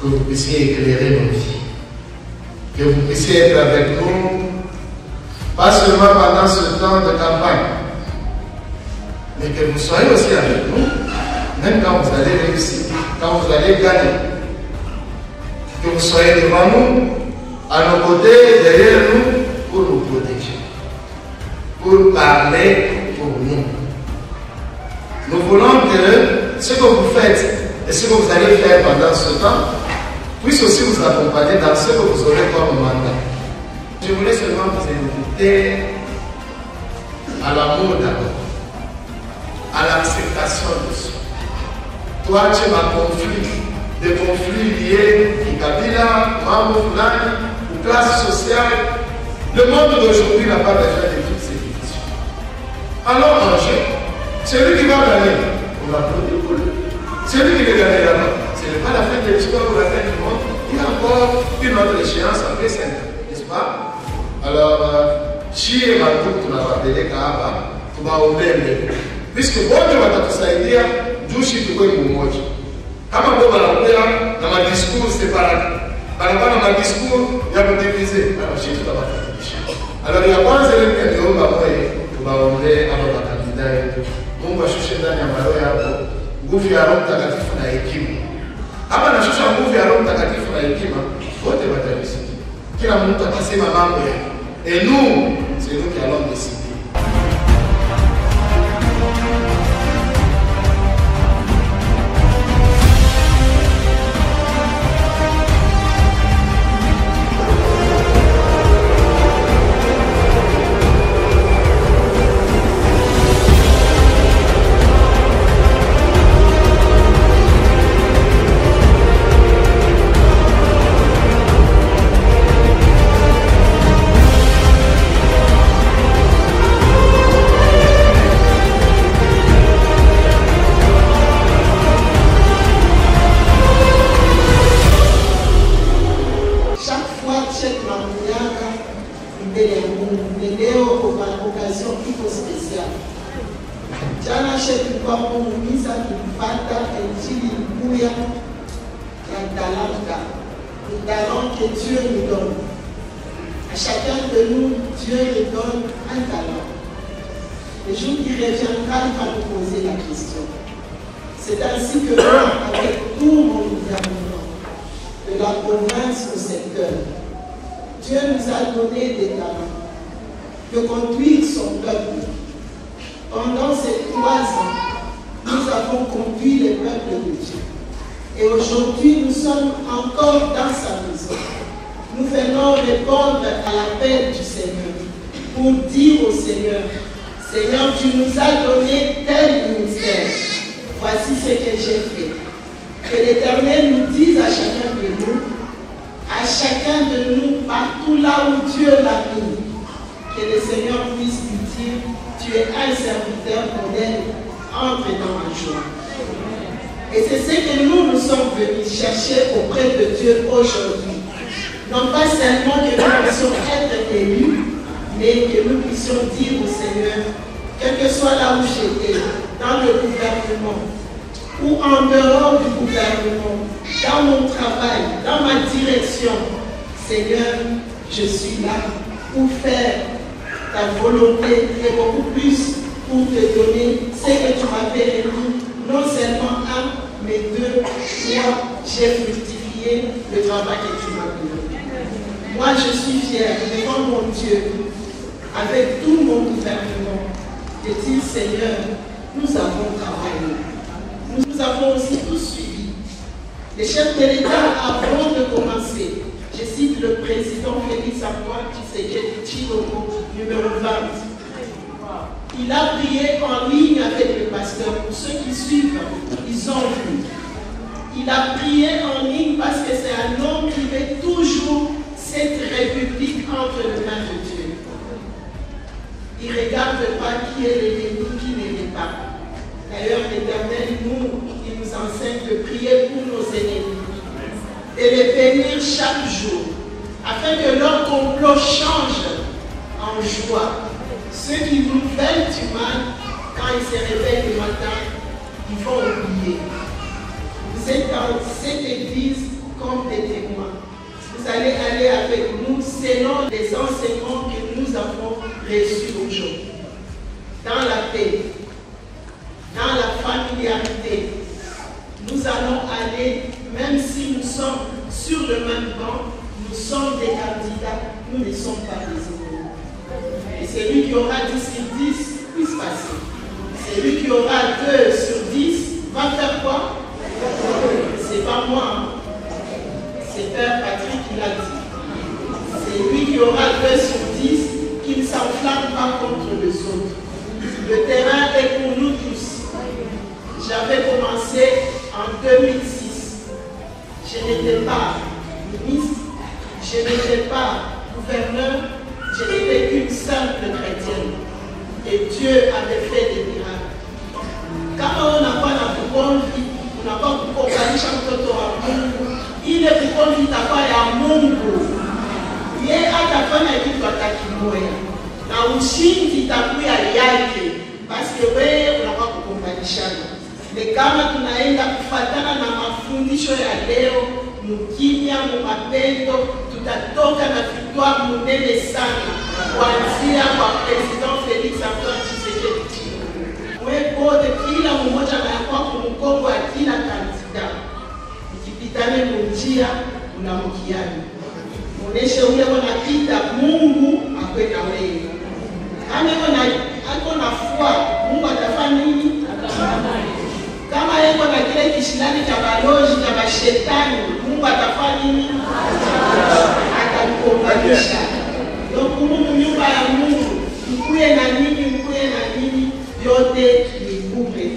que vous puissiez éclairer nos vies, que vous puissiez être avec nous, pas seulement pendant ce temps de campagne, mais que vous soyez aussi avec nous, même quand vous allez réussir, quand vous allez gagner. Que vous soyez devant nous, à nos côtés, derrière nous, pour nous protéger, pour parler pour nous. Nous voulons que ce que vous faites et ce que vous allez faire pendant ce temps puisse aussi vous accompagner dans ce que vous aurez comme mandat. Je voulais seulement vous inviter à l'amour d'abord, à l'acceptation de soi. Toi, tu m'as conflit, des conflits liés à Kabila, Mambo Fulani, ou classe sociale. Le monde d'aujourd'hui n'a pas besoin de toutes ces divisions. Alors, Angers, celui qui va gagner, on l'applaudit pour lui. Celui qui va gagner là-bas, ce n'est pas la fin de l'histoire ou la fin du monde. Il y a encore une autre échéance après 5 ans, n'est-ce pas? Alors, si tu m'as appelé Kaaba, tu vas ouvrir. Puisque bon, tu vas t'assaillir, Jushi tu peux mourir. Kama kwa wanaongea na madiscours séparés. Banakuwa na madiscours ya kudiviser. Alors, si tutabadilisha. Alors, ya kwanza ile niliomba moyo tubaombee hapa makandida yetu. Mungu ashushe ndani ya moyo yako nguvu ya Roho Mtakatifu na hekima. Hapa nashusha nguvu ya Roho Mtakatifu na hekima, wote watalisikia. Kila mtu atasema mambo yake. Et nous, c'est nous qui allons décider. Vous êtes dans cette église comme allez aller avec nous selon les enseignements que nous avons reçus aujourd'hui. Dans la paix, dans la familiarité, nous allons aller, même si nous sommes sur le même banc, nous sommes des candidats, nous ne sommes pas des ennemis. Et celui qui aura 10 sur 10 puisse passer. Celui qui aura 2 sur 10 va faire quoi? C'est pas moi, c'est Père Patrick qui l'a dit. C'est lui qui aura 2 sur 10 qui ne s'enflamme pas contre les autres. Le terrain est pour nous tous. J'avais commencé en 2006. Je n'étais pas ministre, je n'étais pas gouverneur, je n'étais qu'une simple chrétienne. Et Dieu avait fait des miracles. Quand on n'a pas la kukonvi, on n'a pas kukonganisha mtoto wa Mungu, ile kukonvi itakuwa ya Mungu. Yeye atafanya kitu atakimoya. Na ushindi itakuwa yake. Basi wewe unakuwa kukonganishana. Ni kama tunaenda kufuatana na mafundisho ya leo, mkimya, mapendo, tutatoka na victoire munene sana. Kuanzia kwa President Felix Antoine Tshisekedi. Wewe kila mmoja anakuwa kumkongo wa kila kandida. Ukipitane munjia unamkiani. Muoneshe ule wanapita Mungu akwe na wewe. Kama ako na fua, Mungu atafanya nini? Kama yeko na kile kishindani cha baloji cha mashetani, Mungu atafanya nini? Atakukombanisha. Donc Mungu, nyumba ya Mungu, mkuye na nini, vyote ni bure.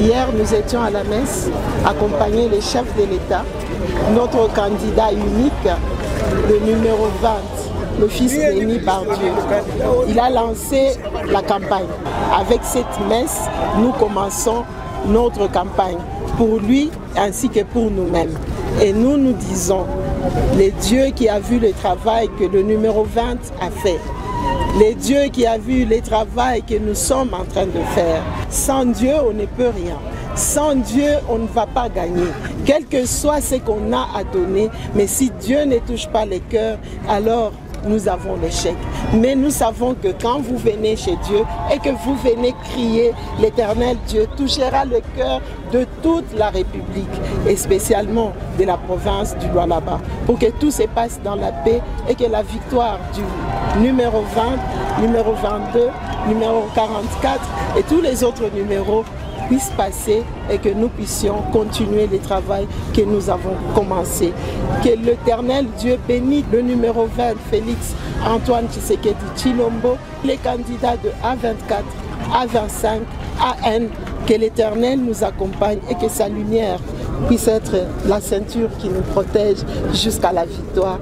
Hier, nous étions à la messe, accompagnés les chefs de l'État, notre candidat unique, le numéro 20, le fils béni par Dieu. Il a lancé la campagne. Avec cette messe, nous commençons notre campagne pour lui ainsi que pour nous-mêmes. Et nous nous disons, le Dieu qui a vu le travail que le numéro 20 a fait, le Dieu qui a vu le travail que nous sommes en train de faire. Sans Dieu, on ne peut rien. Sans Dieu, on ne va pas gagner. Quel que soit ce qu'on a à donner, mais si Dieu ne touche pas les cœurs, alors nous avons l'échec. Mais nous savons que quand vous venez chez Dieu et que vous venez crier, l'Éternel Dieu touchera le cœur de toute la République et spécialement de la province du Lualaba pour que tout se passe dans la paix et que la victoire du numéro 20, numéro 22, numéro 44 et tous les autres numéros puisse passer et que nous puissions continuer le travail que nous avons commencé. Que l'Éternel Dieu bénisse le numéro 20, Félix Antoine Tshisekedi Tshilombo, les candidats de A24, A25, AN, que l'Éternel nous accompagne et que sa lumière puisse être la ceinture qui nous protège jusqu'à la victoire.